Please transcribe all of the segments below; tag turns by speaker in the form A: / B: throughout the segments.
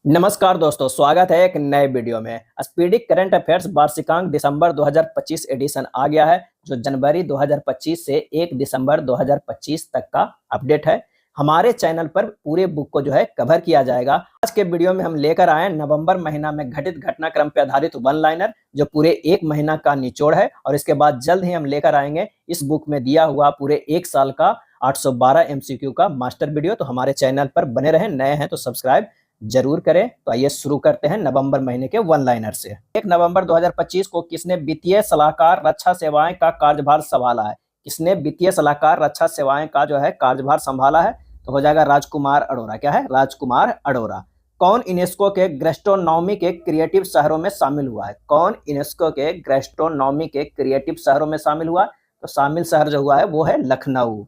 A: नमस्कार दोस्तों, स्वागत है एक नए वीडियो में। स्पीडी करंट अफेयर्स वार्षिकांक दिसंबर 2025 एडिशन आ गया है, जो जनवरी 2025 से 1 दिसंबर 2025 तक का अपडेट है। हमारे चैनल पर पूरे बुक को जो है कवर किया जाएगा। आज के वीडियो में हम लेकर आए नवंबर महीना में घटित घटनाक्रम पर आधारित वन लाइनर, जो पूरे एक महीना का निचोड़ है। और इसके बाद जल्द ही हम लेकर आएंगे इस बुक में दिया हुआ पूरे एक साल का 812 MCQ का मास्टर वीडियो। तो हमारे चैनल पर बने रहें, नए हैं तो सब्सक्राइब जरूर करें। तो आइए शुरू करते हैं नवंबर महीने के वन लाइनर से। 1 नवंबर 2025 को किसने वित्तीय सलाहकार रक्षा सेवाएं का कार्यभार संभाला है? किसने वित्तीय सलाहकार रक्षा सेवाएं का जो है कार्यभार संभाला है? तो हो जाएगा राजकुमार अरोरा। क्या है? राजकुमार अरोरा। कौन यूनेस्को के गैस्ट्रोनॉमी के क्रिएटिव शहरों में शामिल हुआ है? कौन यूनेस्को के गैस्ट्रोनॉमी के क्रिएटिव शहरों में शामिल हुआ? तो शामिल शहर जो हुआ है वो है लखनऊ।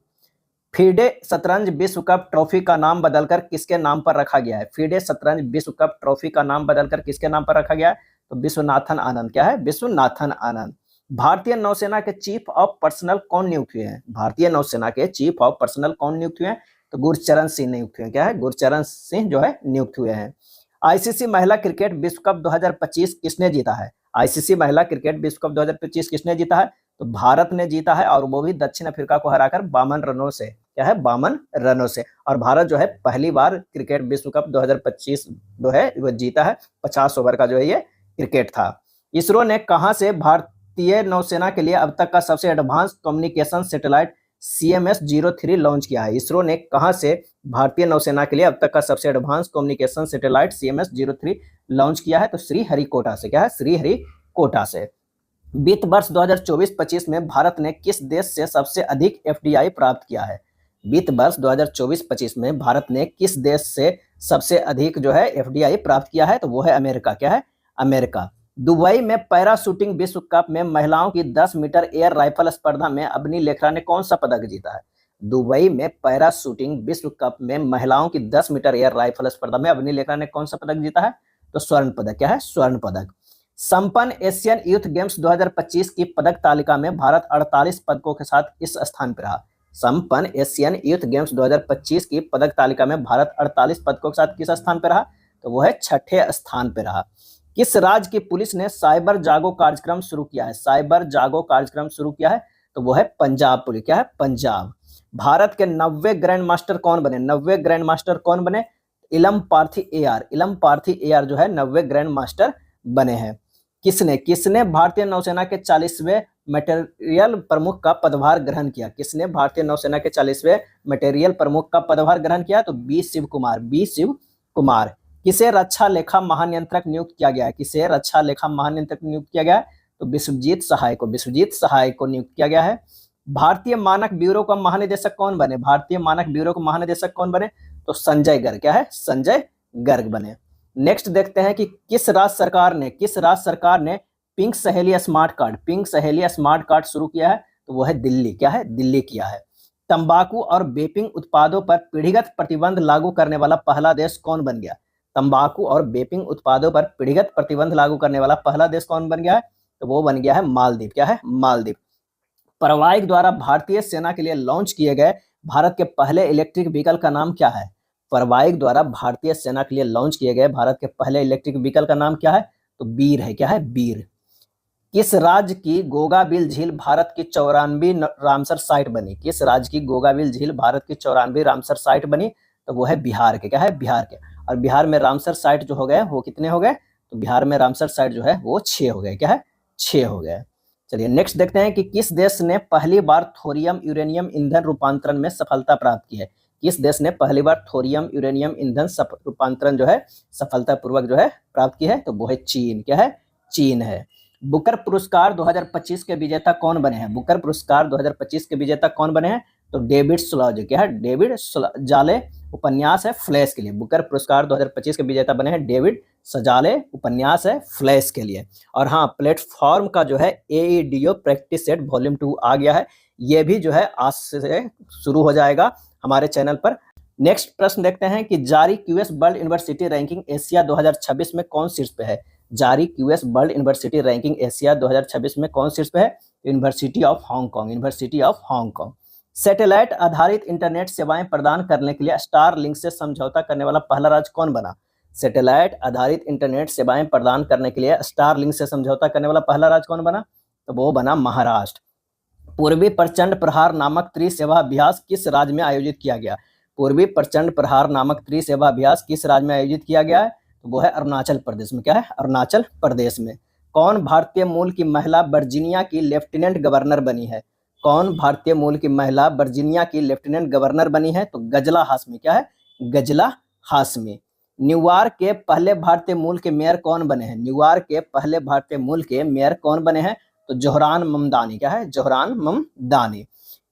A: फीडे शतरंज विश्व कप ट्रॉफी का नाम बदलकर किसके नाम पर रखा गया है? फीडे शतरंज विश्व कप ट्रॉफी का नाम बदलकर किसके नाम पर रखा गया है? तो विश्वनाथन आनंद। क्या है? विश्वनाथन आनंद। भारतीय नौसेना के चीफ ऑफ पर्सनल कौन नियुक्त हुए हैं? भारतीय नौसेना के चीफ ऑफ पर्सनल कौन नियुक्त हुए हैं? तो गुरचरण सिंह नियुक्त हुए हैं। क्या है? गुरचरण सिंह जो है नियुक्त हुए हैं। आईसीसी महिला क्रिकेट विश्व कप 2025 किसने जीता है? आईसीसी महिला क्रिकेट विश्व कप 2025 किसने जीता है? तो भारत ने जीता है, और वो भी दक्षिण अफ्रीका को हराकर 52 रनों से। क्या है? 52 रनों से। और भारत जो है पहली बार क्रिकेट विश्व कप 2025 जो है वो जीता है। 50 ओवर का जो है ये क्रिकेट था। इसरो ने कहां से भारतीय नौसेना के लिए अब तक का सबसे advance communication satellite CMS-03 launch किया है? इसरो ने कहां से भारतीय नौसेना के लिए अब तक का सबसे advance communication satellite CMS-03 launch किया है? तो श्रीहरिकोटा से। क्या है? श्रीहरिकोटा से। वित्त वर्ष 2024-25 में भारत ने किस देश से सबसे अधिक FDI प्राप्त किया है? वित्त वर्ष 2024-25 में भारत ने किस देश से सबसे अधिक जो है FDI प्राप्त किया है? तो वो है अमेरिका। क्या है? अमेरिका। दुबई में पैरा शूटिंग विश्व कप में महिलाओं की 10 मीटर एयर राइफल स्पर्धा में अवनी लेखरा ने कौन सा पदक जीता है? दुबई में पैरा शूटिंग विश्व कप में महिलाओं की 10 मीटर एयर राइफल स्पर्धा में अवनी लेखरा ने कौन सा पदक जीता है? तो स्वर्ण पदक। क्या है? स्वर्ण पदक। संपन्न एशियन यूथ गेम्स 2025 की पदक तालिका में भारत 48 पदकों के साथ इस स्थान पर रहा। संपन्न एशियन यूथ गेम्स 2025 की पदक तालिका में भारत 48 पदकों के साथ किस स्थान पर रहा? तो वो है 6ठे स्थान पर रहा। किस राज्य की पुलिस ने साइबर जागो कार्यक्रम शुरू किया है? साइबर जागो कार्यक्रम शुरू किया है? तो वो है पंजाब पुलिस। क्या है? पंजाब। भारत के 90 ग्रैंड मास्टर कौन बने? 90 ग्रैंड मास्टर कौन बने? इलम पार्थी AR। इलम पार्थी AR जो है 90 ग्रैंड मास्टर बने हैं। किसने भारतीय नौसेना के 40वें मटेरियल प्रमुख का पदभार ग्रहण किया? किसने भारतीय नौसेना के 40वें मटेरियल प्रमुख का पदभार ग्रहण किया? तो बी शिव कुमार। किसे रक्षा लेखा महानियंत्रक नियुक्त किया गया है? किसे रक्षा लेखा महानियंत्रक नियुक्त किया गया है? तो विश्वजीत सहाय को नियुक्त किया गया है। भारतीय मानक ब्यूरो का महानिदेशक कौन बने? भारतीय मानक ब्यूरो का महानिदेशक कौन बने? तो संजय गर्ग। क्या है? संजय गर्ग बने। नेक्स्ट देखते हैं कि किस राज्य सरकार ने पिंक सहेली स्मार्ट कार्ड शुरू किया है? तो वो है दिल्ली। क्या है? दिल्ली किया है। तंबाकू और वेपिंग उत्पादों पर पीढ़ीगत प्रतिबंध लागू करने वाला पहला देश कौन बन गया? तंबाकू और वेपिंग उत्पादों पर पीढ़ीगत प्रतिबंध लागू करने वाला पहला देश कौन बन गया है? तो वो बन गया है मालदीव। क्या है? मालदीव। परवाइक द्वारा भारतीय सेना के लिए लॉन्च किए गए भारत के पहले इलेक्ट्रिक व्हीकल का नाम क्या है? परवाइक द्वारा भारतीय सेना के लिए लॉन्च किए गए भारत के पहले इलेक्ट्रिक व्हीकल का नाम क्या है? तो वीर है। क्या है? वीर। किस राज्य की गोगाबिल झील भारत की 94वीं रामसर साइट बनी? किस राज्य की गोगाबिल झील भारत की 94वीं रामसर साइट बनी? तो वो है बिहार के। क्या है? बिहार के। और बिहार में रामसर साइट जो हो गए वो कितने हो गए? तो बिहार में रामसर साइट जो है वो 6 हो गए। क्या है? 6 हो गए। चलिए नेक्स्ट देखते हैं कि किस देश ने पहली बार थोरियम यूरेनियम ईंधन रूपांतरण में सफलता प्राप्त की है? किस देश ने पहली बार थोरियम यूरेनियम ईंधन रूपांतरण जो है सफलतापूर्वक जो है प्राप्त की है? तो वो है चीन। क्या है? चीन है। बुकर पुरस्कार 2025 के विजेता कौन बने हैं? बुकर पुरस्कार 2025 के विजेता कौन बने हैं? तो डेविड सुलाजे। क्या है? डेविड सजाले। उपन्यास है फ्लैश के लिए। बुकर पुरस्कार 2025 के विजेता बने हैं डेविड सजाले। उपन्यास है फ्लैश के लिए। और हाँ, प्लेटफॉर्म का जो है AEDO प्रैक्टिस सेट वॉल्यूम 2 आ गया है। ये भी जो है आज से शुरू हो जाएगा हमारे चैनल पर। नेक्स्ट प्रश्न देखते हैं कि जारी QS world university ranking Asia 2026 में कौन शीर्ष पे है? जारी QS world university ranking Asia 2026 में कौन शीर्ष पे है? University of Hong Kong. सैटेलाइट आधारित इंटरनेट सेवाएं प्रदान करने के लिए स्टारलिंक से समझौता करने वाला पहला राज्य कौन बना? सैटेलाइट आधारित इंटरनेट सेवाएं प्रदान करने के लिए स्टारलिंक से समझौता करने वाला पहला राज्य कौन बना? तो वो बना महाराष्ट्र। पूर्वी प्रचंड प्रहार नामक त्रिसेवा अभ्यास किस राज्य में आयोजित किया गया? पूर्वी प्रचंड प्रहार नामक त्रिसेवा अभ्यास किस राज्य में आयोजित किया गया है? तो वो है अरुणाचल प्रदेश में। क्या है? अरुणाचल प्रदेश में। कौन भारतीय मूल की महिला वर्जीनिया की लेफ्टिनेंट गवर्नर बनी है? कौन भारतीय मूल की महिला वर्जीनिया की लेफ्टिनेंट गवर्नर बनी है? तो गजला हाशमी। क्या है? गजला हाशमी। न्यूयॉर्क के पहले भारतीय मूल के मेयर कौन बने हैं? न्यूयॉर्क के पहले भारतीय मूल के मेयर कौन बने हैं? तो जोहरान ममदानी। क्या है? जोहरान ममदानी।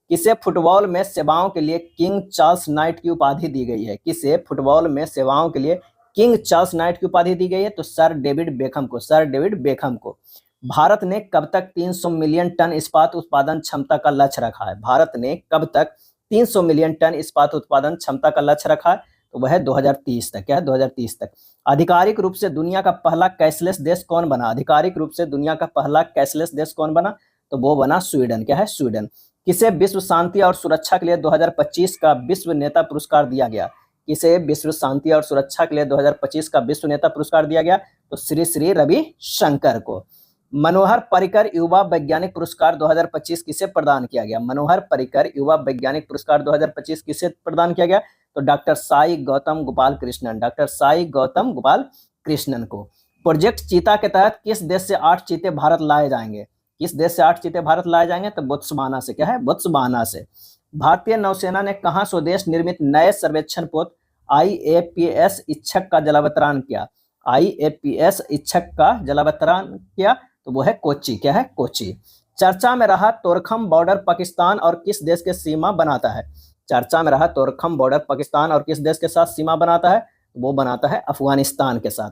A: किसे फुटबॉल में सेवाओं के लिए किंग चार्ल्स नाइट की उपाधि दी गई है? किसे फुटबॉल में सेवाओं के लिए किंग चार्ल्स नाइट की उपाधि दी गई है? तो सर डेविड बेकहम को। सर डेविड बेकहम को। भारत ने कब तक 300 मिलियन टन इस्पात उत्पादन क्षमता का लक्ष्य रखा है? भारत ने कब तक 300 मिलियन टन इस्पात उत्पादन क्षमता का लक्ष्य रखा है? तो वह है 2030 तक। क्या है? 2030 तक। आधिकारिक रूप से दुनिया का पहला कैशलेस देश कौन बना? आधिकारिक रूप से दुनिया का पहला कैशलेस देश कौन बना? तो वो बना स्वीडन। क्या है? स्वीडन। किसे विश्व शांति और सुरक्षा के लिए 2025 का विश्व नेता पुरस्कार दिया गया? किसे विश्व शांति और सुरक्षा के लिए 2025 का विश्व नेता पुरस्कार दिया गया? तो श्री श्री रवि शंकर को। मनोहर पर्रिकर युवा वैज्ञानिक पुरस्कार 2025 किसे प्रदान किया गया? मनोहर पर्रिकर युवा वैज्ञानिक पुरस्कार 2025 किसे प्रदान किया गया? तो डॉक्टर साई गौतम गोपाल कृष्णन। डॉक्टर साई गौतम गोपाल कृष्णन को। प्रोजेक्ट चीता के तहत किस देश से 8 चीते भारत लाए जाएंगे? किस देश से 8 चीते भारत लाए जाएंगे? तो बोत्सवाना से। क्या है? बोत्सवाना से। भारतीय नौसेना ने कहां स्वदेश निर्मित नए सर्वेक्षण पोत IAPS इच्छक का जलावतरण किया? IAPS इच्छक का जलावतरण किया? तो वो है कोच्चि। क्या है? कोच्चि। चर्चा में रहा तोरखम बॉर्डर पाकिस्तान और किस देश के सीमा बनाता है? चर्चा में रहा तोरखम बॉर्डर पाकिस्तान और किस देश के साथ सीमा बनाता है? वो बनाता है अफगानिस्तान के साथ।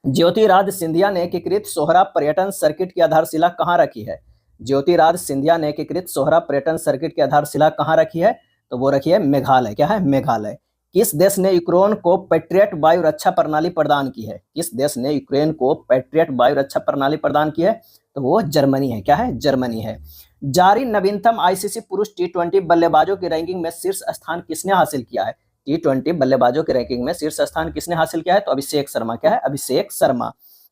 A: ज्योतिरादित्य सिंधिया ने एकीकृत सोहरा पर्यटन सर्किट की आधारशिला कहाँ रखी है? ज्योतिरादित्य सिंधिया ने एकीकृत सोहरा पर्यटन सर्किट की आधारशिला कहाँ रखी है? तो वो रखी है मेघालय। क्या है? मेघालय। किस देश ने यूक्रेन को पैट्रियट वायु रक्षा प्रणाली प्रदान की है? किस देश ने यूक्रेन को पैट्रियट वायु रक्षा प्रणाली प्रदान की है? तो वो जर्मनी है। क्या है? जर्मनी है। जारी नवीनतम ICC पुरुष T20 बल्लेबाजों की रैंकिंग में शीर्ष स्थान किसने हासिल किया है? T20 बल्लेबाजों की रैंकिंग में शीर्ष स्थान किसने हासिल किया है? तो अभिषेक शर्मा। क्या है? अभिषेक शर्मा।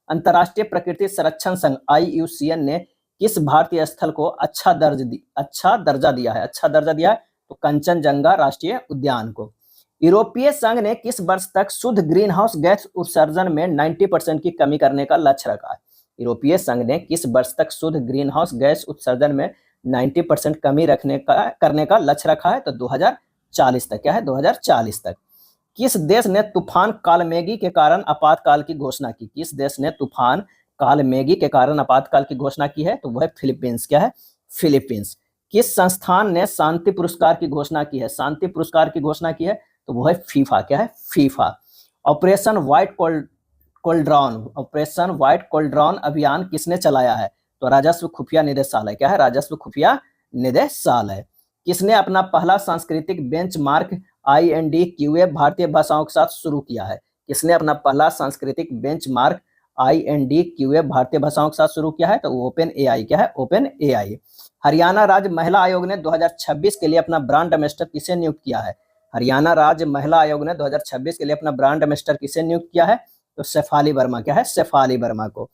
A: अंतर्राष्ट्रीय प्रकृति संरक्षण संघ IUCN ने किस भारतीय स्थल को अच्छा दर्जा दिया है? अच्छा दर्जा दिया है तो कंचनजंगा राष्ट्रीय उद्यान को। यूरोपीय संघ ने किस वर्ष तक शुद्ध ग्रीन हाउस गैस उत्सर्जन में 90% की कमी करने का लक्ष्य रखा है? यूरोपीय संघ ने किस वर्ष तक शुद्ध ग्रीन हाउस गैस उत्सर्जन में 90% कमी करने का लक्ष्य रखा है? तो 2040 तक। क्या है? 2040 तक। किस देश ने तूफान कालमेगी के कारण आपातकाल की घोषणा की? किस देश ने तूफान कालमेगी के कारण आपातकाल की घोषणा की है? तो वह है फिलीपींस। क्या है? फिलीपींस। किस संस्थान ने शांति पुरस्कार की घोषणा की है? शांति पुरस्कार की घोषणा की है तो वो है फीफा। क्या है? फीफा। ऑपरेशन व्हाइट कोल्ड्रॉन अभियान किसने चलाया है? तो राजस्व खुफिया निदेशालय। क्या है? राजस्व खुफिया निदेशालय। किसने अपना पहला सांस्कृतिक बेंचमार्क IND-QA भारतीय भाषाओं के साथ शुरू किया है? किसने अपना पहला सांस्कृतिक बेंचमार्क IND-QA भारतीय भाषाओं के साथ शुरू किया है? तो ओपन AI। क्या है? Open AI। हरियाणा राज्य महिला आयोग ने 2026 के लिए अपना ब्रांड एम्बेसडर किसे नियुक्त किया है? हरियाणा राज्य महिला आयोग ने 2026 के लिए अपना ब्रांड एम्बेसडर किसे नियुक्त किया है? तो शेफाली वर्मा। क्या है? शेफाली वर्मा को।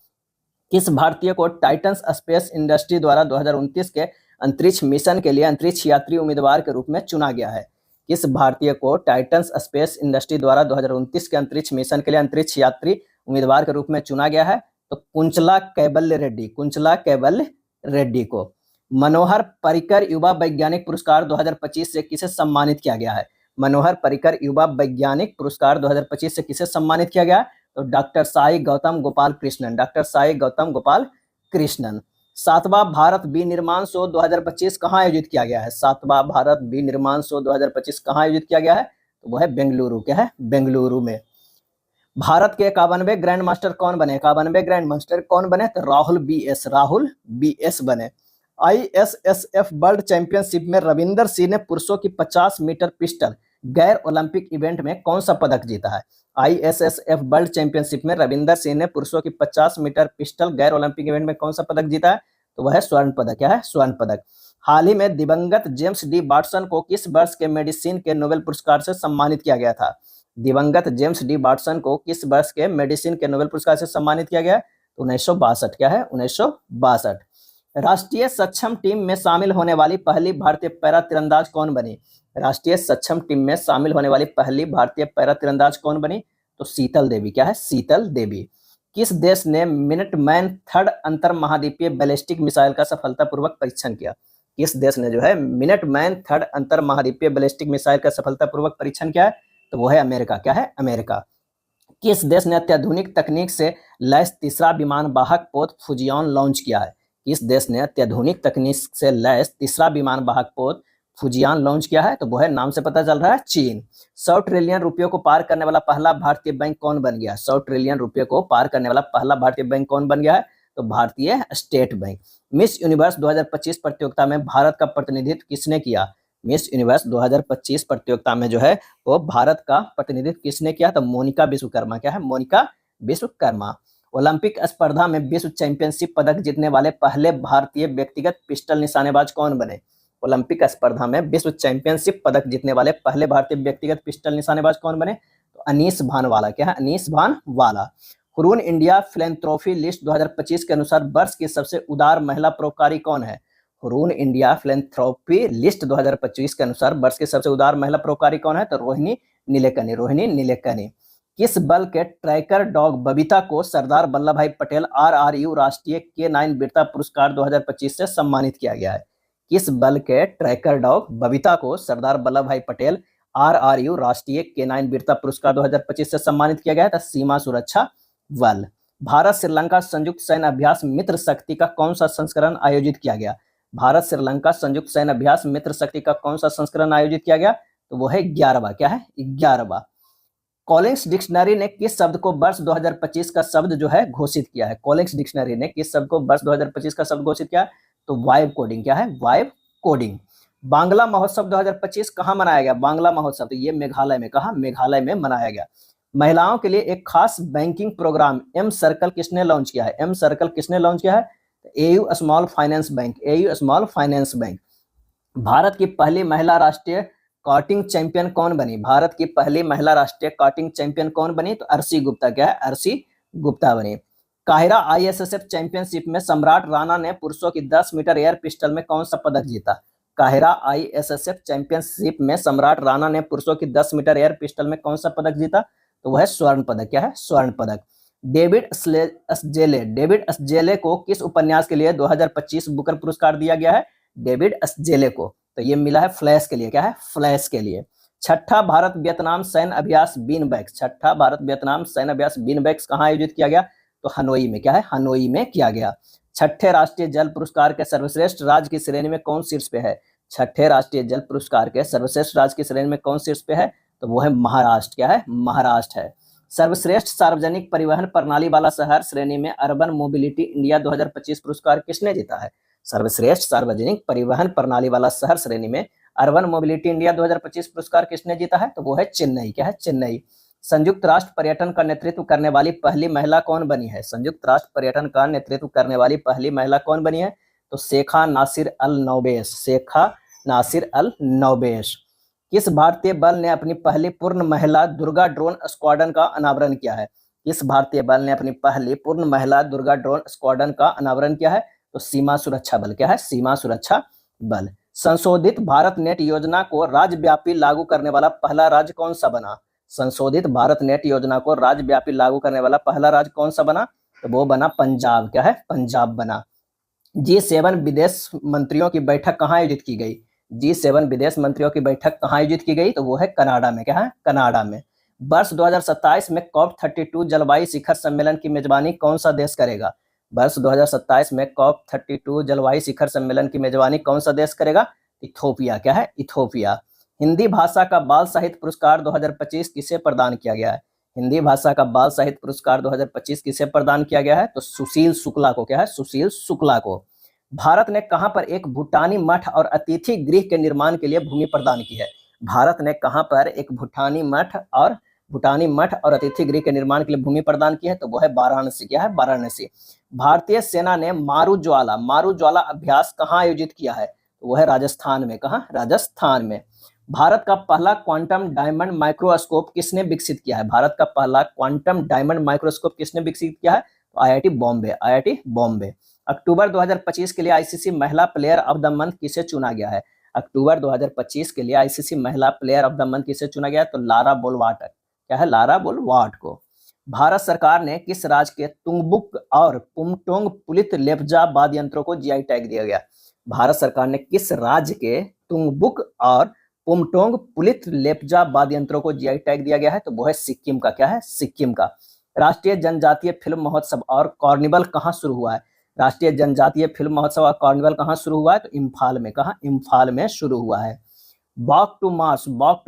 A: किस भारतीय को टाइटन्स स्पेस इंडस्ट्री द्वारा 2029 के अंतरिक्ष मिशन के लिए अंतरिक्ष यात्री उम्मीदवार के रूप में चुना गया है? किस भारतीय को टाइटन्स स्पेस इंडस्ट्री द्वारा 2029 के अंतरिक्ष मिशन के लिए अंतरिक्ष यात्री उम्मीदवार के रूप में चुना गया है? तो कुंचला कैवल्य रेड्डी। कुंचला कैवल्य रेड्डी को। मनोहर पर्रिकर युवा वैज्ञानिक पुरस्कार 2025 से किसे सम्मानित किया गया है? मनोहर पर्रिकर युवा वैज्ञानिक पुरस्कार 2025 से किसे सम्मानित किया गया? तो डॉक्टर साई गौतम गोपाल कृष्णन। डॉक्टर साई गौतम गोपाल कृष्णन। 7वां भारत विनिर्माण शो 2025 कहाँ आयोजित किया गया है? 7वां भारत विनिर्माण शो 2025 कहाँ आयोजित किया गया है? तो वो है बेंगलुरु। क्या है? बेंगलुरु में। भारत के 51वें ग्रैंड मास्टर कौन बने? 51वें ग्रैंड मास्टर कौन बने? तो राहुल BS बने। ISSF वर्ल्ड चैंपियनशिप में रविंदर सिंह ने पुरुषों की 50 मीटर पिस्टल गैर ओलंपिक इवेंट में कौन सा पदक जीता है? ISSF वर्ल्ड चैंपियनशिप में रविंदर सिंह ने पुरुषों की 50 मीटर पिस्टल गैर ओलंपिक इवेंट में कौन सा पदक जीता है? तो वह है स्वर्ण पदक। क्या है? स्वर्ण पदक। हाल ही में दिवंगत जेम्स डी वाटसन को किस वर्ष के मेडिसिन के नोबेल पुरस्कार से सम्मानित किया गया था? दिवंगत जेम्स डी वाटसन को किस वर्ष के मेडिसिन के नोबेल पुरस्कार से सम्मानित किया गया? तो 1962। क्या है? 1962। राष्ट्रीय सक्षम टीम में शामिल होने वाली पहली भारतीय पैरा तीरंदाज कौन बनी? राष्ट्रीय सक्षम टीम में शामिल होने वाली पहली भारतीय पैरा तीरंदाज कौन बनी? तो शीतल देवी। क्या है? शीतल देवी। किस देश ने मिनटमैन थर्ड अंतर महाद्वीपीय बैलिस्टिक मिसाइल का सफलतापूर्वक परीक्षण किया? किस देश ने जो है मिनटमैन थर्ड अंतर महाद्वीपीय बैलिस्टिक मिसाइल का सफलतापूर्वक परीक्षण किया है? तो वो है अमेरिका। क्या है? अमेरिका। किस देश ने अत्याधुनिक तकनीक से लैस तीसरा विमान वाहक पोत फुजियान लॉन्च किया है? किस देश ने अत्याधुनिक तकनीक से लैस तीसरा विमान वाहक पोत फुजियान लॉन्च किया है? तो वो है, नाम से पता चल रहा है, चीन। 100 ट्रिलियन रुपयों को पार करने वाला पहला भारतीय बैंक कौन बन गया? 100 ट्रिलियन रुपये को पार करने वाला पहला भारतीय बैंक कौन बन गया है? तो भारतीय स्टेट बैंक। मिस यूनिवर्स 2025 प्रतियोगिता में भारत का प्रतिनिधित्व किसने किया? मिस यूनिवर्स 2025 प्रतियोगिता में जो है वो भारत का प्रतिनिधित्व किसने किया? तो मोनिका विश्वकर्मा। क्या है? मोनिका विश्वकर्मा। ओलंपिक स्पर्धा में विश्व चैंपियनशिप पदक जीतने वाले पहले भारतीय व्यक्तिगत पिस्टल निशानेबाज कौन बने? ओलंपिक स्पर्धा में विश्व चैंपियनशिप पदक जीतने वाले पहले भारतीय व्यक्तिगत पिस्टल निशानेबाज कौन बने? तो अनीस भानवाला। क्या है? Anees Bhanwala. Hurun India philanthropy list 2025 के अनुसार वर्ष की सबसे उदार महिला परोपकारी कौन है? हुरून इंडिया फिलैंथ्रोपी लिस्ट 2025 के अनुसार वर्ष की सबसे उदार महिला परोपकारी कौन है? तो रोहिणी नीलेकनी। रोहिणी नीलेकनी। किस बल के ट्रैकर डॉग बबीता को सरदार वल्लभ भाई पटेल RRU राष्ट्रीय K9 वीरता पुरस्कार 2025 से सम्मानित किया गया है? किस बल के ट्रैकर डॉग बबीता को सरदार वल्लभ भाई पटेल RRU राष्ट्रीय K9 वीरता पुरस्कार 2025 से सम्मानित किया गया है? तो सीमा सुरक्षा बल। भारत श्रीलंका संयुक्त सैन्य अभ्यास मित्र शक्ति का कौन सा संस्करण आयोजित किया गया? भारत श्रीलंका संयुक्त सैन्य अभ्यास मित्र शक्ति का कौन सा संस्करण आयोजित किया गया? तो वो है 11वां। क्या है? 11वां। कॉलिंस डिक्शनरी ने किस शब्द को वर्ष 2025 का शब्द जो है घोषित किया है? कॉलिंस डिक्शनरी ने किस शब्द को वर्ष 2025 का शब्द घोषित किया? तो वाइब कोडिंग। क्या है? Vibe coding. बांग्ला महोत्सव 2025 कहाँ मनाया गया? बांग्ला महोत्सव तो ये मेघालय में। कहा? मेघालय में मनाया गया। महिलाओं के लिए एक खास बैंकिंग प्रोग्राम एम सर्कल किसने लॉन्च किया है? एम सर्कल किसने लॉन्च किया है? AU small finance bank. AU small finance bank. Bharat की पहली महिला राष्ट्रीय कार्टिंग चैंपियन कौन बनी? भारत की पहली महिला राष्ट्रीय कार्टिंग चैंपियन कौन बनी? तो अर्शी गुप्ता। क्या है? अर्शी गुप्ता बनी। काहिरा ISSF चैंपियनशिप में सम्राट राणा ने पुरुषों की 10 मीटर एयर पिस्टल में कौन सा पदक जीता? काहिरा ISSF चैंपियनशिप में सम्राट राणा ने पुरुषों की 10 मीटर एयर पिस्टल में कौन सा पदक जीता? तो वह है स्वर्ण पदक। क्या है? स्वर्ण पदक। डेविड अस्जेले को किस उपन्यास के लिए 2025 बुकर पुरस्कार दिया गया है? डेविड अस्जेले को तो ये मिला है फ्लैश के लिए। क्या है? फ्लैश के लिए। छठा भारत वियतनाम सैन्य अभ्यास बीनबैक्स। छठा भारत वियतनाम सैन्य अभ्यास बीनबैक्स कहाँ आयोजित किया गया? तो हनोई में। क्या है? हनोई में किया गया। छठे राष्ट्रीय जल पुरस्कार के सर्वश्रेष्ठ राज्य की श्रेणी में कौन शीर्ष पे है? छठे राष्ट्रीय जल पुरस्कार के सर्वश्रेष्ठ राज्य की श्रेणी में कौन शीर्ष पे है? तो वो है महाराष्ट्र। क्या है? महाराष्ट्र है। सर्वश्रेष्ठ सार्वजनिक परिवहन प्रणाली वाला शहर श्रेणी में अर्बन मोबिलिटी इंडिया 2025 पुरस्कार किसने जीता है? सर्वश्रेष्ठ सार्वजनिक परिवहन प्रणाली वाला शहर श्रेणी में अर्बन मोबिलिटी इंडिया 2025 पुरस्कार किसने जीता है? तो वो है चेन्नई। क्या है? चेन्नई। संयुक्त राष्ट्र पर्यटन का नेतृत्व करने वाली पहली महिला कौन बनी है? संयुक्त राष्ट्र पर्यटन का नेतृत्व करने वाली पहली महिला कौन बनी है? तो शेखा नासिर अल नौबेश। शेखा नासिर अल नौबेश। किस भारतीय बल ने अपनी पहली पूर्ण महिला दुर्गा ड्रोन स्क्वाड्रन का अनावरण किया है? किस भारतीय बल ने अपनी पहली पूर्ण महिला दुर्गा ड्रोन स्क्वाड्रन का अनावरण किया है? तो सीमा सुरक्षा बल। क्या है? सीमा सुरक्षा बल। संशोधित भारत नेट योजना को राज्यव्यापी लागू करने वाला पहला राज्य कौन सा बना? संशोधित भारत नेट योजना को राज्यव्यापी लागू करने वाला पहला राज्य कौन सा बना? तो वो बना पंजाब। क्या है? पंजाब बना। G7 विदेश मंत्रियों की बैठक कहाँ आयोजित की गई? G7 विदेश मंत्रियों की बैठक कहाँ आयोजित की गई? तो वो है कनाडा में। क्या है? कनाडा में। वर्ष 2027 में COP32 जलवायु शिखर सम्मेलन की मेजबानी कौन सा देश करेगा? वर्ष 2027 में COP32 जलवायु शिखर सम्मेलन की मेजबानी कौन सा देश करेगा? इथोपिया। क्या है? इथोपिया। हिंदी भाषा का बाल साहित्य पुरस्कार 2025 किसे प्रदान किया गया है? हिंदी भाषा का बाल साहित्य पुरस्कार 2025 किसे प्रदान किया गया है? तो सुशील शुक्ला को। क्या है? सुशील शुक्ला को। भारत ने कहां पर एक भूटानी मठ और अतिथि गृह के निर्माण के लिए भूमि प्रदान की है? भारत ने कहां पर एक भूटानी मठ और अतिथि गृह के निर्माण के लिए भूमि प्रदान की है? तो वो है वाराणसी। क्या है? वाराणसी। भारतीय सेना ने मारू ज्वाला अभ्यास कहां आयोजित किया है? तो वो है राजस्थान में। कहाँ? राजस्थान में। भारत का पहला क्वांटम डायमंड माइक्रोस्कोप किसने विकसित किया है? भारत का पहला क्वांटम डायमंड माइक्रोस्कोप किसने विकसित किया है? तो आईआईटी बॉम्बे, आईआईटी बॉम्बे। अक्टूबर 2025 के लिए आईसीसी महिला प्लेयर ऑफ द मंथ किसे चुना गया है? अक्टूबर 2025 के लिए आईसीसी महिला प्लेयर ऑफ द मंथ किसे चुना गया है? तो लारा बोलवाट। क्या है? लारा बोलवाट को। भारत सरकार ने किस राज्य के तुंगबुक और पुमटोंग पुलित लेप्जा वाद्य यंत्रों को जीआई टैग दिया गया? भारत सरकार ने किस राज्य के तुंगबुक और पुमटोंग पुलित लेप्जा वाद्य यंत्रों को जीआई टैग दिया गया है? तो वो है सिक्किम का। क्या है? सिक्किम का। राष्ट्रीय जनजातीय फिल्म महोत्सव और कार्निवल कहाँ शुरू हुआ है? राष्ट्रीय जनजातीय फिल्म महोत्सव और कार्निवल कहाँ शुरू हुआ है? तो इम्फाल में। कहाँ? इम्फाल में शुरू हुआ है। वॉक टू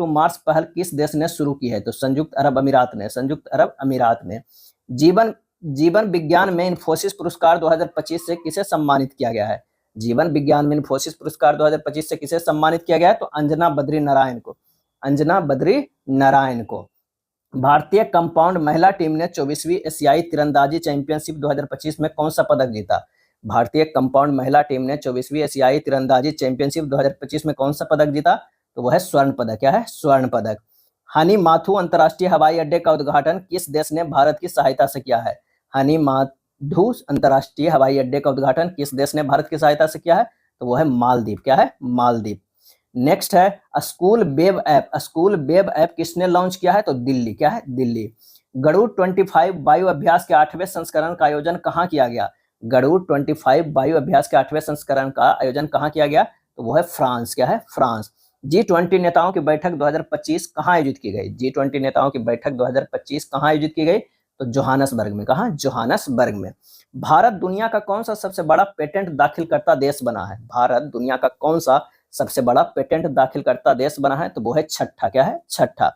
A: मार्स पहल किस देश ने शुरू की है? तो संयुक्त अरब अमीरात ने, संयुक्त अरब अमीरात ने। जीवन जीवन विज्ञान में इन्फोसिस पुरस्कार 2025 से किसे सम्मानित किया गया है? जीवन विज्ञान में इन्फोसिस पुरस्कार 2025 से किसे सम्मानित किया गया है? तो अंजना बद्री नारायण को, अंजना बद्री नारायण को। भारतीय कंपाउंड महिला टीम ने 24वीं एशियाई तीरंदाजी चैंपियनशिप 2025 में कौन सा पदक जीता? भारतीय कंपाउंड महिला टीम ने 24वीं एशियाई तीरंदाजी चैंपियनशिप 2025 में कौन सा पदक जीता? तो वह है स्वर्ण पदक। क्या है? स्वर्ण पदक। हनी माथू अंतर्राष्ट्रीय हवाई अड्डे का उद्घाटन किस देश ने भारत की सहायता से किया है? हनी माथू अंतर्राष्ट्रीय हवाई अड्डे का उद्घाटन किस देश ने भारत की सहायता से किया है? तो वो है मालदीव। क्या है? मालदीव। नेक्स्ट है school web app. School web app किसने लॉन्च किया है? तो दिल्ली। क्या है? दिल्ली। गरुड़ 25 वायु अभ्यास के 8वें संस्करण का आयोजन कहाँ किया गया? गरुड़ 25 वायु अभ्यास के 8वें संस्करण का आयोजन कहाँ किया गया? तो वो है फ्रांस। क्या है? फ्रांस। G20 नेताओं की बैठक 2025 कहाँ आयोजित की गई? G20 नेताओं की बैठक 2025 कहाँ आयोजित की गई? तो जोहानसबर्ग में। कहाँ? जोहानसबर्ग में। भारत दुनिया का कौन सा सबसे बड़ा पेटेंट दाखिलकर्ता देश बना है? भारत दुनिया का कौन सा सबसे बड़ा पेटेंट दाखिलकर्ता देश बना है? तो वो है छठा। क्या है? छठा।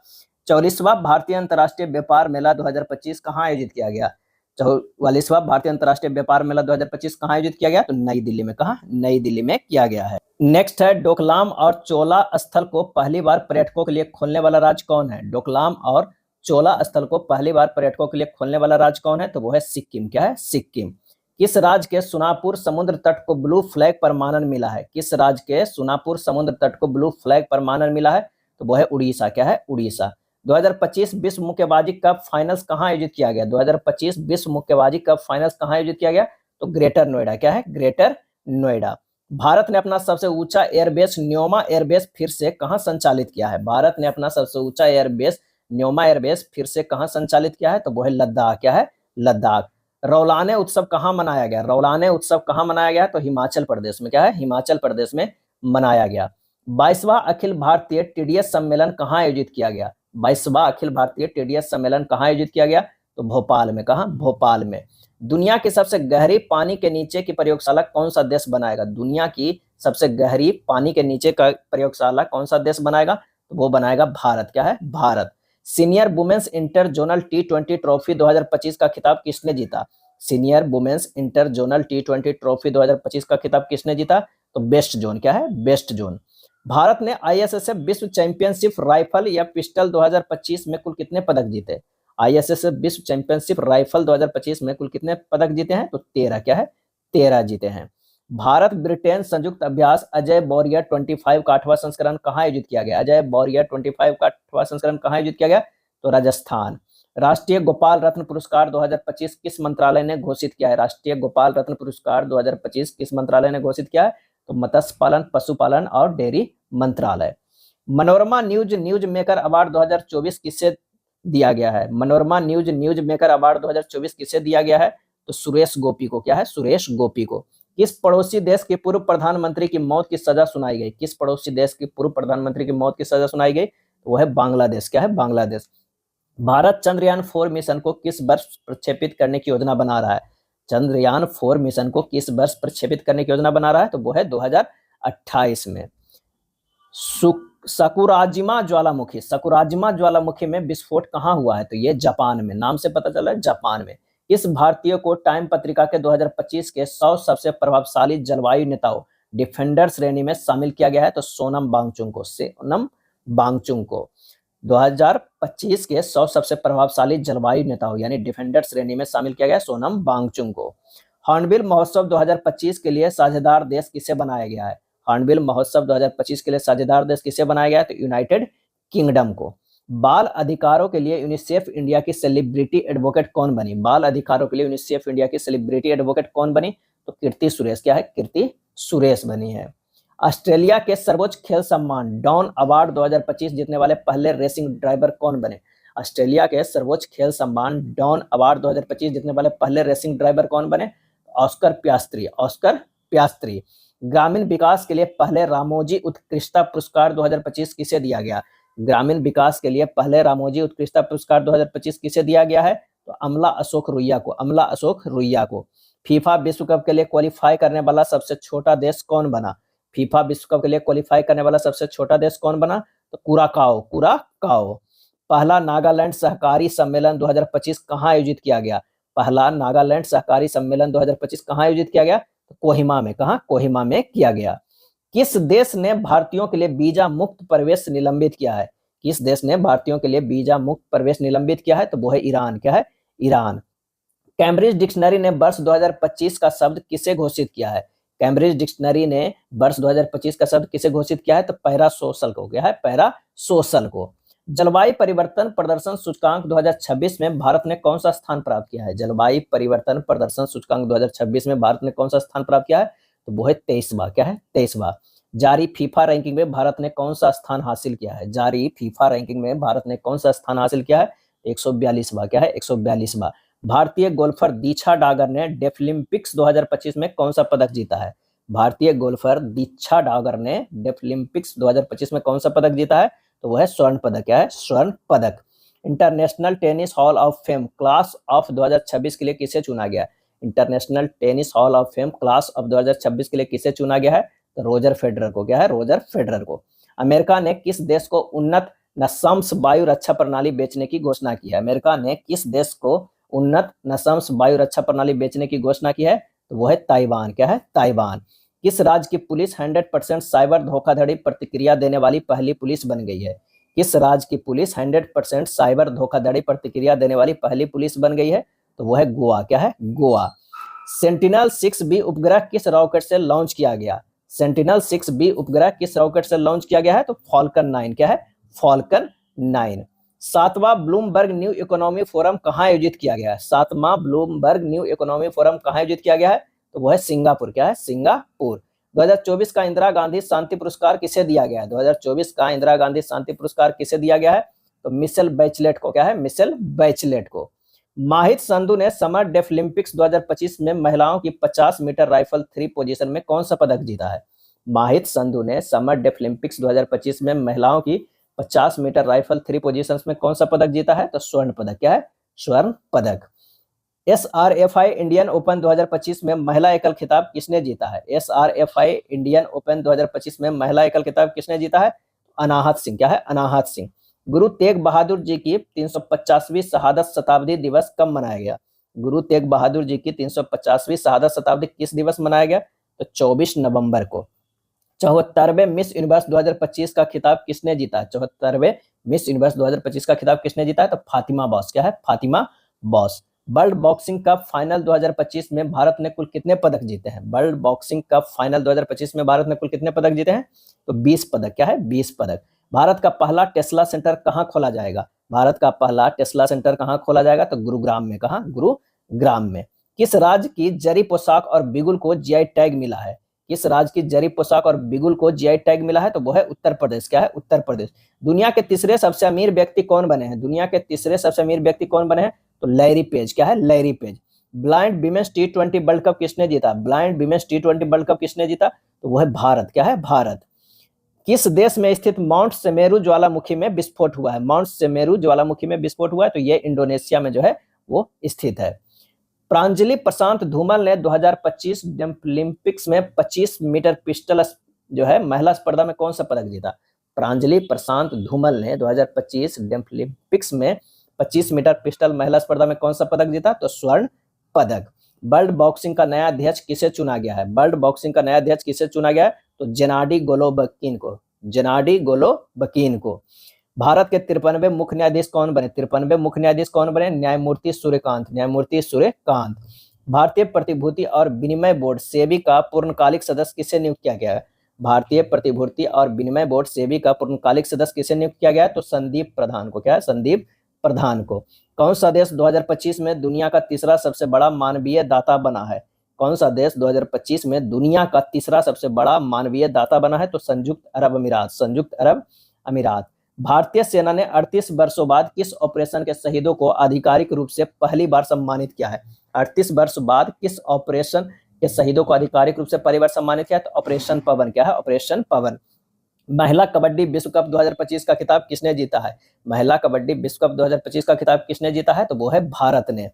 A: 44वां भारतीय अंतर्राष्ट्रीय व्यापार मेला 2025 कहाँ आयोजित किया गया? 44वां भारतीय अंतर्राष्ट्रीय व्यापार मेला 2025 कहाँ आयोजित किया गया? तो नई दिल्ली में। कहाँ? नई दिल्ली में किया गया है। नेक्स्ट है डोकलाम और चोला स्थल को पहली बार पर्यटकों के लिए खोलने वाला राज्य कौन है? डोकलाम और चोला स्थल को पहली बार पर्यटकों के लिए खोलने वाला राज्य कौन है? तो वो है सिक्किम। क्या है? सिक्किम। किस राज्य के सुनापुर समुद्र तट को ब्लू फ्लैग पर मानन मिला है? किस राज्य के सुनापुर समुद्र तट को ब्लू फ्लैग पर मानन मिला है? तो वो है उड़ीसा। क्या है? उड़ीसा। 2025 विश्व मुक्केबाजी कप फाइनल्स कहाँ आयोजित किया गया? 2025 विश्व मुक्केबाजी कप फाइनल्स कहाँ आयोजित किया गया? तो ग्रेटर नोएडा। क्या है? ग्रेटर नोएडा। भारत ने अपना सबसे ऊंचा एयरबेस न्योमा एयरबेस फिर से कहां संचालित किया है? भारत ने अपना सबसे ऊंचा एयरबेस न्योमा एयरबेस फिर से कहां संचालित किया है? तो वो है लद्दाख। क्या है? लद्दाख। रौलाने उत्सव कहां मनाया गया? रौलाने उत्सव कहां मनाया गया? तो हिमाचल प्रदेश में। क्या है? हिमाचल प्रदेश में मनाया गया। 22वां अखिल भारतीय टीडीएस सम्मेलन कहां आयोजित किया गया? 22वां अखिल भारतीय टीडीएस सम्मेलन कहां आयोजित किया गया? तो भोपाल में। कहां? भोपाल में। दुनिया की सबसे गहरी पानी के नीचे की प्रयोगशाला कौन सा देश बनाएगा? दुनिया की सबसे गहरी पानी के नीचे का प्रयोगशाला कौन सा देश बनाएगा? तो वो बनाएगा भारत। क्या है? Bharat. Senior women's inter zonal T20 trophy 2025 का खिताब किसने जीता? Senior women's inter zonal T20 trophy 2025 का खिताब किसने जीता? तो बेस्ट जोन। क्या है? West zone. भारत ने ISSF विश्व चैंपियनशिप राइफल या पिस्टल 2025 में कुल कितने पदक जीते? ISSF विश्व चैंपियनशिप राइफल 2025 में कुल कितने पदक जीते हैं? तो 13। क्या है? 13 जीते हैं। भारत ब्रिटेन संयुक्त अभ्यास अजय बॉरियर 25 का 8वां संस्करण कहाँ आयोजित किया गया? अजय बॉरियर 25 का 8वां संस्करण कहाँ आयोजित किया गया? तो राजस्थान। राष्ट्रीय गोपाल रत्न पुरस्कार 2025 किस मंत्रालय ने घोषित किया है? राष्ट्रीय गोपाल रत्न पुरस्कार 2025 किस मंत्रालय ने घोषित किया है? तो मत्स्य पालन, पशुपालन और डेयरी मंत्रालय। मनोरमा न्यूज मेकर अवार्ड 2024 किसे दिया गया है? मनोरमा न्यूज मेकर अवार्ड 2024 किसे दिया गया है? तो सुरेश गोपी को। क्या है? सुरेश गोपी को। किस पड़ोसी देश के पूर्व प्रधानमंत्री की मौत की सजा सुनाई गई? किस पड़ोसी देश के पूर्व प्रधानमंत्री की मौत की सजा सुनाई गई? तो वो है बांग्लादेश। क्या है? बांग्लादेश। भारत चंद्रयान 4 मिशन को किस वर्ष प्रक्षेपित करने की योजना बना रहा है? चंद्रयान 4 मिशन को किस वर्ष प्रक्षेपित करने की योजना बना रहा है? तो वो है 2028 में। सकुराजिमा ज्वालामुखी में विस्फोट कहाँ हुआ है? तो ये जापान में। नाम से पता चला है, जापान में। इस भारतीय को टाइम पत्रिका के 2025 के 100 सबसे प्रभावशाली जलवायु नेताओं डिफेंडर श्रेणी में शामिल किया गया है? तो सोनम वांगचुक को 2025 के 100 सबसे प्रभावशाली जलवायु नेताओं यानी डिफेंडर श्रेणी में शामिल किया गया सोनम वांगचुक को। हॉर्नबिल महोत्सव 2025 के लिए साझेदार देश किसे बनाया गया है? हॉर्नबिल महोत्सव 2025 के लिए साझेदार देश किसे बनाया गया है? तो यूनाइटेड किंगडम को। बाल अधिकारों के लिए यूनिसेफ इंडिया की सेलिब्रिटी एडवोकेट कौन बनी? बाल अधिकारों के लिए यूनिसेफ इंडिया की सेलिब्रिटी एडवोकेट कौन बनी? तो कीर्ति सुरेश। क्या है? कीर्ति सुरेश बनी है। ऑस्ट्रेलिया के सर्वोच्च खेल सम्मान डॉन अवार्ड 2025 जीतने वाले पहले रेसिंग ड्राइवर कौन बने? ऑस्ट्रेलिया के सर्वोच्च खेल सम्मान डॉन अवार्ड 2025 जीतने वाले पहले रेसिंग ड्राइवर कौन बने? Oscar Piastri. Oscar Piastri. ग्रामीण विकास के लिए पहले रामोजी उत्कृष्टता पुरस्कार 2025 किसे दिया गया? ग्रामीण विकास के लिए पहले रामोजी उत्कृष्टता पुरस्कार 2025 किसे दिया गया है? तो अमला अशोक रुइया को। अमला अशोक रुइया को। फीफा विश्व कप के लिए क्वालिफाई करने वाला सबसे छोटा देश कौन बना? फीफा विश्व कप के लिए क्वालिफाई करने वाला सबसे छोटा देश कौन बना? तो कुराकाओ। कुराकाओ। पहला नागालैंड सहकारी सम्मेलन 2025 कहाँ आयोजित किया गया? पहला नागालैंड सहकारी सम्मेलन 2025 कहाँ आयोजित किया गया? तो कोहिमा में। कहाँ? कोहिमा में किया गया। किस देश ने भारतीयों के लिए वीजा मुक्त प्रवेश निलंबित किया है? किस देश ने भारतीयों के लिए वीजा मुक्त प्रवेश निलंबित किया है? तो वो है ईरान। क्या है? ईरान। कैम्ब्रिज डिक्शनरी ने वर्ष 2025 का शब्द किसे घोषित किया है? कैम्ब्रिज डिक्शनरी ने वर्ष 2025 का शब्द किसे घोषित किया है? तो पैरासोशल को। क्या है? पैरासोशल को। जलवायु परिवर्तन प्रदर्शन सूचकांक 2026 में भारत ने कौन सा स्थान प्राप्त किया है? जलवायु परिवर्तन प्रदर्शन सूचकांक 2026 में भारत ने कौन सा स्थान प्राप्त किया है? तो वो है 23वां। क्या है? 23वां। जारी फीफा रैंकिंग में भारत ने कौन सा स्थान हासिल किया है? जारी फीफा रैंकिंग में भारत ने कौन सा स्थान हासिल किया है? 142वां। क्या है? 142वां। भारतीय गोल्फर दीक्षा डागर ने डेफलिम्पिक्स 2025 में कौन सा पदक जीता है? भारतीय गोल्फर दीक्षा डागर ने डेफलिम्पिक्स 2025 में कौन सा पदक जीता है? तो वह है स्वर्ण पदक। क्या है? स्वर्ण पदक। International tennis hall of fame class of 2026 के लिए किसे चुना गया? International tennis hall of fame class of 2026 के लिए किसे चुना गया है? तो रोजर फेडरर को। क्या है? रोजर फेडरर को। अमेरिका ने किस देश को उन्नत नसम्स वायु रक्षा प्रणाली बेचने की घोषणा की है? अमेरिका ने किस देश को उन्नत नसम्स वायु रक्षा प्रणाली बेचने की घोषणा की है? तो वो है ताइवान। क्या है? ताइवान। किस राज्य की पुलिस 100% साइबर धोखाधड़ी प्रतिक्रिया देने वाली पहली पुलिस बन गई है? किस राज्य की पुलिस 100% साइबर धोखाधड़ी प्रतिक्रिया देने वाली पहली पुलिस बन गई है? तो वो है गोवा। क्या है? गोवा। सेंटिनल 6B उपग्रह किस रॉकेट से लॉन्च किया गया? सेंटिनल 6B उपग्रह किस रॉकेट से लॉन्च किया गया है? तो फॉल्कन 9। क्या है? फॉल्कन 9। 7वां ब्लूमबर्ग न्यू इकोनॉमी फोरम कहाँ आयोजित किया गया है? 7वां ब्लूमबर्ग न्यू इकोनॉमी फोरम कहाँ आयोजित किया गया है? तो वो है सिंगापुर। क्या है? सिंगापुर। 2024 का इंदिरा गांधी शांति पुरस्कार किसे दिया गया है? 2024 का इंदिरा गांधी शांति पुरस्कार किसे दिया गया है? तो मिशेल बैचलेट को। क्या है? मिशेल बैचलेट को। माहित संधू ने समर डेफलिम्पिक्स 2025 में महिलाओं की 50 मीटर राइफल 3 पोजीशन में कौन सा पदक जीता है? माहित संधू ने समर डेफलिम्पिक्स 2025 में महिलाओं की 50 मीटर राइफल 3 पोजीशंस में कौन सा पदक जीता है? तो स्वर्ण पदक। क्या है? स्वर्ण पदक। SRFI इंडियन ओपन 2025 में महिला एकल खिताब किसने जीता है? SRFI इंडियन ओपन 2025 में महिला एकल खिताब किसने जीता है? अनाहत सिंह। क्या है? अनाहत सिंह। गुरु तेग बहादुर जी की 350वीं शहादत शताब्दी दिवस कब मनाया गया? गुरु तेग बहादुर जी की 350वीं शहादत शताब्दी किस दिवस मनाया गया? तो 24 नवंबर को। 74वें मिस यूनिवर्स 2025 का खिताब किसने जीता? 74वें मिस यूनिवर्स 2025 का खिताब किसने जीता है? तो फातिमा बॉस। क्या है? Fatima boss. World boxing cup final 2025 में भारत ने कुल कितने पदक जीते हैं? वर्ल्ड बॉक्सिंग कप फाइनल 2025 में भारत ने कुल कितने पदक जीते हैं? तो 20 पदक। क्या है? 20 पदक। भारत का पहला टेस्ला सेंटर कहाँ खोला जाएगा? भारत का पहला टेस्ला सेंटर कहाँ खोला जाएगा? तो गुरुग्राम में। कहाँ? गुरुग्राम में। किस राज्य की जरी पोशाक और बिगुल को जीआई टैग मिला है? किस राज्य की जरी पोशाक और बिगुल को जीआई टैग मिला है? तो वो है उत्तर प्रदेश। क्या है? उत्तर प्रदेश। दुनिया के तीसरे सबसे अमीर व्यक्ति कौन बने हैं? दुनिया के तीसरे सबसे अमीर व्यक्ति कौन बने हैं? तो लैरी पेज। क्या है? Larry page. Blind women's T20 world cup किसने जीता? Blind women's T20 world cup किसने जीता? तो वो है भारत। क्या है? भारत। किस देश में स्थित माउंट सेमेरू ज्वालामुखी में विस्फोट हुआ है? माउंट सेमेरू ज्वालामुखी में विस्फोट हुआ है, तो ये इंडोनेशिया में जो है वो स्थित है। प्रांजलि प्रशांत धूमल ने 2025 ओलंपिक्स में 25 मीटर पिस्टल जो है महिला स्पर्धा में कौन सा पदक जीता? प्रांजलि प्रशांत धूमल ने 2025 ओलंपिक्स में 25 मीटर पिस्टल महिला स्पर्धा में कौन सा पदक जीता? तो स्वर्ण पदक। वर्ल्ड बॉक्सिंग का नया अध्यक्ष किसे चुना गया है? वर्ल्ड बॉक्सिंग का नया अध्यक्ष किसे चुना गया है? तो जेनाडी गोलोबकीन को। जेनाडी गोलोबकीन को। भारत के 53वें मुख्य न्यायाधीश कौन बने? 53वें मुख्य न्यायाधीश कौन बने? न्यायमूर्ति सूर्यकांत। न्यायमूर्ति सूर्यकांत। भारतीय प्रतिभूति और विनिमय बोर्ड सेबी का पूर्णकालिक सदस्य किसे नियुक्त किया गया है? भारतीय प्रतिभूति और विनिमय बोर्ड सेबी का पूर्णकालिक सदस्य किसे नियुक्त किया गया है? तो संदीप प्रधान को। क्या है? संदीप प्रधान को। कौन सा देश 2025 में दुनिया का तीसरा सबसे बड़ा मानवीय दाता बना है? कौन सा देश 2025 में दुनिया का तीसरा सबसे बड़ा मानवीय दाता बना है? तो संयुक्त अरब अमीरात। संयुक्त अरब अमीरात। भारतीय सेना ने 38 वर्षों बाद किस ऑपरेशन के शहीदों को आधिकारिक रूप से पहली बार सम्मानित किया है? 38 वर्ष बाद किस ऑपरेशन के शहीदों को आधिकारिक रूप से पहली बार सम्मानित किया है? तो ऑपरेशन पवन। क्या है? ऑपरेशन पवन। महिला कबड्डी विश्व कप 2025 का खिताब किसने जीता है? महिला कबड्डी विश्व कप 2025 का खिताब किसने जीता है? तो वो है भारत ने।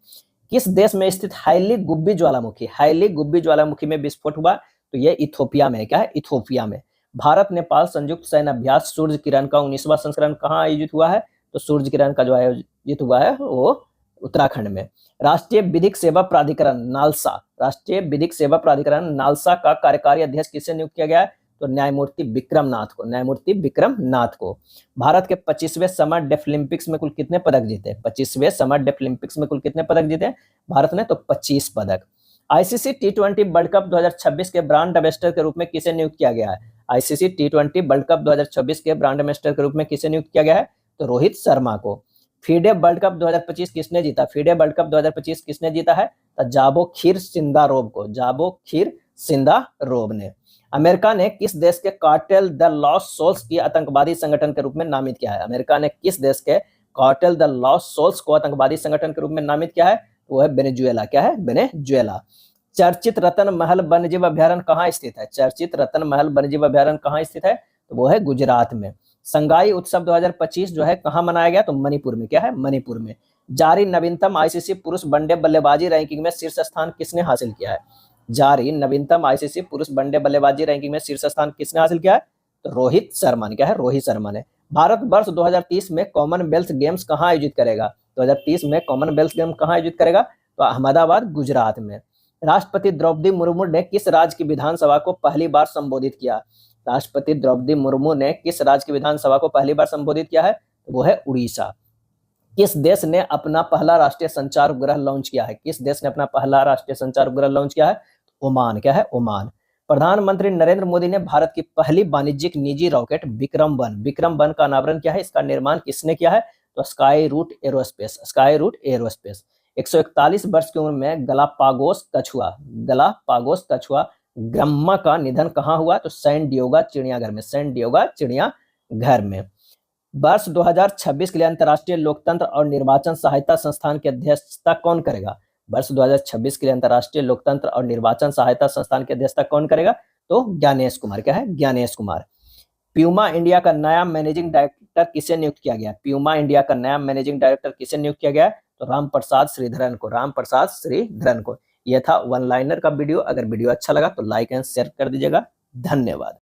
A: किस देश में स्थित हाईली गुब्बी ज्वालामुखी, हाईली गुब्बी ज्वालामुखी में विस्फोट हुआ? तो ये इथोपिया में। क्या है? इथोपिया में। भारत नेपाल संयुक्त सैन्य अभ्यास सूर्य किरण का 19वां संस्करण कहाँ आयोजित हुआ है? तो सूर्य किरण का जो आयोजित हुआ है वो उत्तराखंड में। राष्ट्रीय विधिक सेवा प्राधिकरण नालसा, राष्ट्रीय विधिक सेवा प्राधिकरण नालसा का कार्यकारी अध्यक्ष किसे नियुक्त किया गया है? तो न्यायमूर्ति विक्रम नाथ को। न्यायमूर्ति विक्रम नाथ को। भारत के 25वें समर डेफलिम्पिक्स में कुल कितने पदक जीते? 25वें समर डेफलिम्पिक्स में कुल कितने पदक जीते भारत ने? तो 25 पदक। आईसीसी टी20 वर्ल्ड कप 2026 के ब्रांड एम्बेसडर के रूप में किसे नियुक्त किया गया है? आईसीसी टी20 वर्ल्ड कप 2026 के ब्रांड एम्बेसडर के रूप में किसे नियुक्त किया गया है? तो रोहित शर्मा को। फीडे वर्ल्ड कप 2025 किसने जीता? फीडे वर्ल्ड कप 2025 किसने जीता है? तो जाबो खीर सिंदारोव को। जाबो खीर सिंदारोव ने। अमेरिका ने किस देश के कार्टेल द लॉस्ट सोल्स की आतंकवादी संगठन के रूप में नामित किया है? अमेरिका ने किस देश के कार्टेल द लॉस्ट सोल्स को आतंकवादी संगठन के रूप में नामित किया है? वो है वेनेजुएला। क्या है? वेनेजुएला। चर्चित रतन महल वन्यजीव अभ्यारण्य कहाँ स्थित है? चर्चित रतन महल वन्यजीव अभ्यारण्य कहाँ स्थित है? तो वो है गुजरात में। संगाई उत्सव 2025 जो है कहाँ मनाया गया? तो मणिपुर में। क्या है? मणिपुर में। जारी नवीनतम आईसीसी पुरुष वनडे बल्लेबाजी रैंकिंग में शीर्ष स्थान किसने हासिल किया है? जारी नवीनतम आईसीसी पुरुष वनडे बल्लेबाजी रैंकिंग में शीर्ष स्थान किसने हासिल किया है? तो रोहित शर्मा ने। क्या है? रोहित शर्मा ने। भारत वर्ष 2030 में कॉमनवेल्थ गेम्स कहाँ आयोजित करेगा? 2030 में कॉमनवेल्थ गेम कहाँ आयोजित करेगा? तो अहमदाबाद गुजरात में। राष्ट्रपति द्रौपदी मुर्मू ने किस राज्य की विधानसभा को पहली बार संबोधित किया? राष्ट्रपति द्रौपदी मुर्मू ने किस राज्य की विधानसभा को पहली बार संबोधित किया है? तो वो है उड़ीसा। किस देश ने अपना पहला राष्ट्रीय संचार उपग्रह लॉन्च किया है? किस देश ने अपना पहला राष्ट्रीय संचार उपग्रह लॉन्च किया है? ओमान। क्या है? ओमान। प्रधानमंत्री नरेंद्र मोदी ने भारत की पहली वाणिज्यिक निजी रॉकेट विक्रम-1 का अनावरण किया है। इसका निर्माण किसने किया है? तो Skyroot Aerospace. Skyroot Aerospace. 141 वर्ष की उम्र में गलापागोस कछुआ ग्रम्मा का निधन कहाँ हुआ? तो सैन डिएगो चिड़ियाघर में। सैन डिएगो चिड़ियाघर में। वर्ष 2026 के लिए अंतर्राष्ट्रीय लोकतंत्र और निर्वाचन सहायता संस्थान की अध्यक्षता कौन करेगा? वर्ष 2026 के लिए अंतर्राष्ट्रीय लोकतंत्र और निर्वाचन सहायता संस्थान की अध्यक्षता कौन करेगा? तो ज्ञानेश कुमार। क्या है? ज्ञानेश कुमार। प्यूमा इंडिया का नया मैनेजिंग डायरेक्टर किसे नियुक्त किया गया? प्यूमा इंडिया का नया मैनेजिंग डायरेक्टर किसे नियुक्त किया गया? तो रामप्रसाद श्रीधरन को। रामप्रसाद श्रीधरन को। यह था वन लाइनर का वीडियो। अगर वीडियो अच्छा लगा तो लाइक एंड शेयर कर दीजिएगा। धन्यवाद।